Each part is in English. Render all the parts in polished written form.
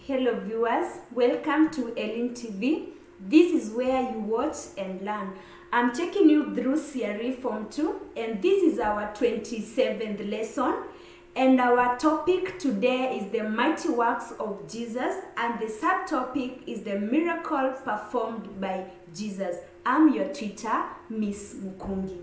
Hello viewers, welcome to Ellen TV. This is where you watch and learn. I'm taking you through CRE Form 2 and this is our 27th lesson. And our topic today is the mighty works of Jesus and the subtopic is the miracle performed by Jesus. I'm your tutor, Miss Mukungi.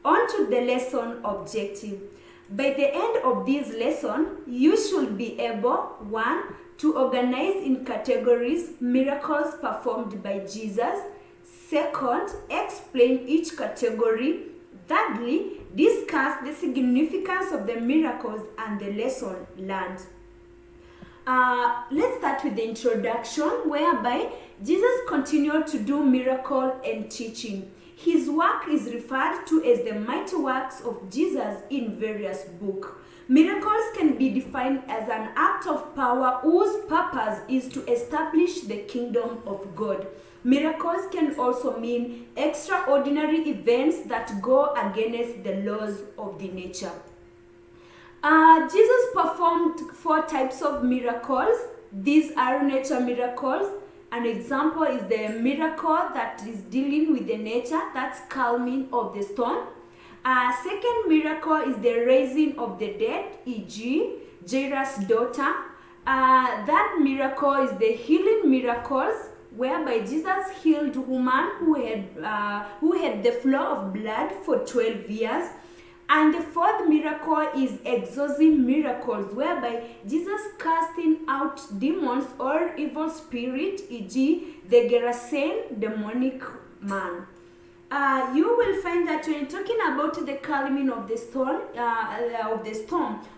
On to the lesson objective. By the end of this lesson, you should be able, 1, to organize in categories miracles performed by Jesus. 2, explain each category. Thirdly, discuss the significance of the miracles and the lesson learned. Let's start with the introduction, whereby Jesus continued to do miracle and teaching. His work is referred to as the mighty works of Jesus in various books. Miracles can be defined as an act of power whose purpose is to establish the kingdom of God. Miracles can also mean extraordinary events that go against the laws of the nature. Jesus performed 4 types of miracles. These are nature miracles. An example is the miracle that is dealing with the nature, that's calming of the storm. Second miracle is the raising of the dead, e.g. Jairus' daughter. That miracle is the healing miracles, whereby Jesus healed a woman who had the flow of blood for 12 years. And the 4th miracle is exorcism miracles, whereby Jesus casting out demons or evil spirit, e.g. the Gerasene demoniac man. You will find that when talking about the calming of the storm,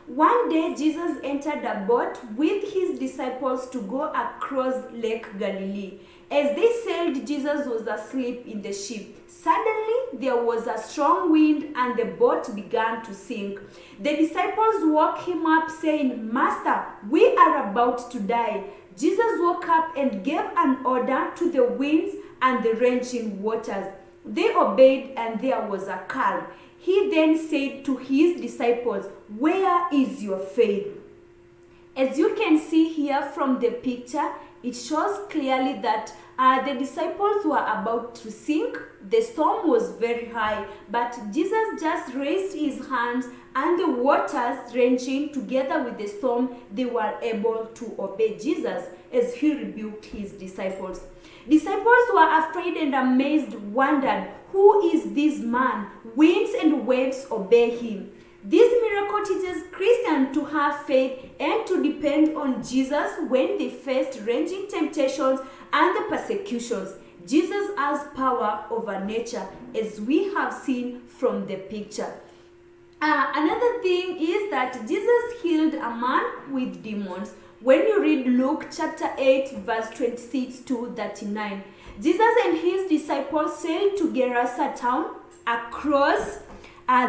one day Jesus entered a boat with his disciples to go across Lake Galilee. As they sailed, Jesus was asleep in the ship. Suddenly, there was a strong wind and the boat began to sink. The disciples woke him up saying, "Master, we are about to die." Jesus woke up and gave an order to the winds and the raging waters. They obeyed and there was a calm. He then said to his disciples, "Where is your faith?" As you can see here from the picture, it shows clearly that the disciples were about to sink. The storm was very high, but Jesus just raised his hands and the waters raging together with the storm, they were able to obey Jesus as he rebuked his disciples. Disciples were afraid and amazed, wondered, "Who is this man? Winds and waves obey him." This miracle teaches Christians to have faith and to depend on Jesus when they faced raging temptations and the persecutions. Jesus has power over nature, as we have seen from the picture. Another thing is that Jesus healed a man with demons. When you read Luke chapter 8, verse 26 to 39, Jesus and his disciples sailed to Gerasa town across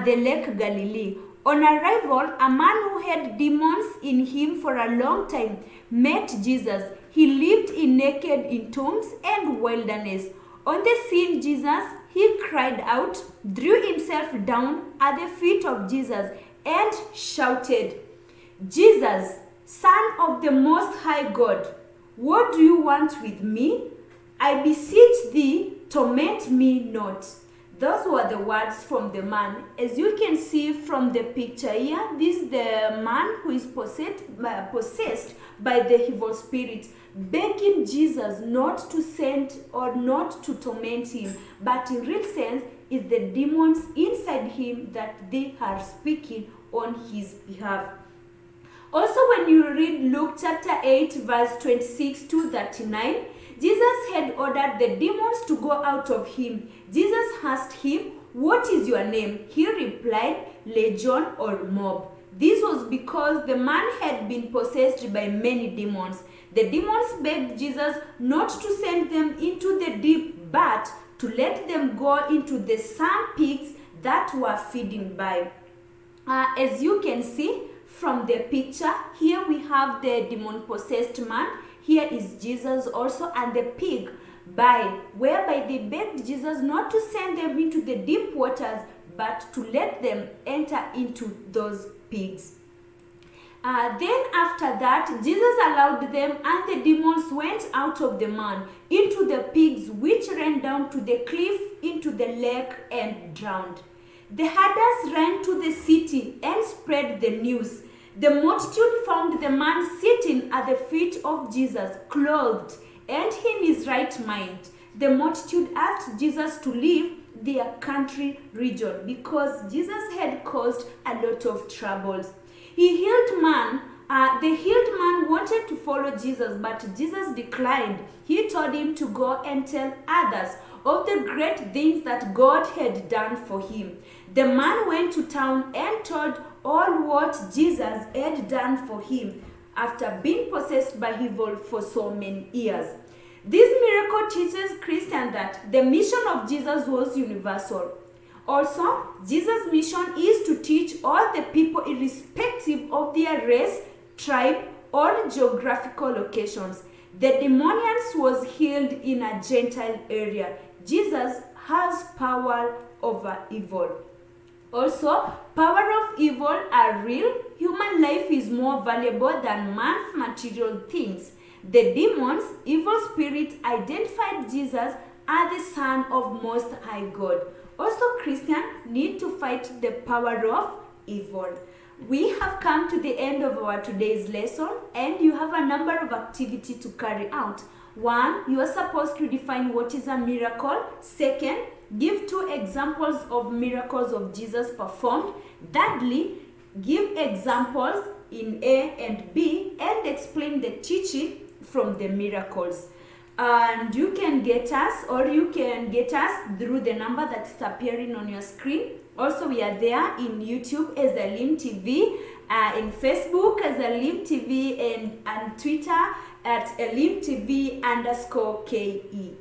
the Lake Galilee. On arrival, a man who had demons in him for a long time met Jesus. He lived naked in tombs and wilderness. On the scene Jesus, he cried out, threw himself down at the feet of Jesus and shouted, "Jesus, Son of the Most High God, what do you want with me? I beseech thee, torment me not." Those were the words from the man. As you can see from the picture here, this is the man who is possessed by the evil spirit, begging Jesus not to send or not to torment him, but in real sense is the demons inside him that they are speaking on his behalf. Also, when you read Luke chapter 8, verse 26 to 39, Jesus had ordered the demons to go out of him. Jesus asked him, "What is your name?" He replied, "Legion," or mob. This was because the man had been possessed by many demons. The demons begged Jesus not to send them into the deep, but to let them go into the sand pigs that were feeding by. As you can see from the picture, here we have the demon-possessed man. Here is Jesus also and the pig whereby they begged Jesus not to send them into the deep waters, but to let them enter into those pigs. Then after that, Jesus allowed them, and the demons went out of the man into the pigs, which ran down to the cliff into the lake and drowned. The herders ran to the city and spread the news. The multitude found the man sitting at the feet of Jesus, clothed and in his right mind. The multitude asked Jesus to leave their country region because Jesus had caused a lot of troubles. The healed man wanted to follow Jesus, but Jesus declined. He told him to go and tell others of the great things that God had done for him. The man went to town and told all what Jesus had done for him after being possessed by evil for so many years. This miracle teaches Christians that the mission of Jesus was universal. Also, Jesus' mission is to teach all the people irrespective of their race, tribe, or geographical locations. The demoniac was healed in a Gentile area. Jesus has power over evil. Also, power of evil are real. Human life is more valuable than man's material things. The demons, evil spirits, identified Jesus as the Son of Most High God. Also, Christians need to fight the power of evil. We have come to the end of our today's lesson, and you have a number of activities to carry out. 1, you are supposed to define what is a miracle. 2, give 2 examples of miracles of Jesus performed. Thirdly, give examples in A and B and explain the teaching from the miracles. And you can get us through the number that's appearing on your screen. Also, we are there in YouTube as Elim TV, in Facebook as Elim TV, and Twitter at Elim TV _KE.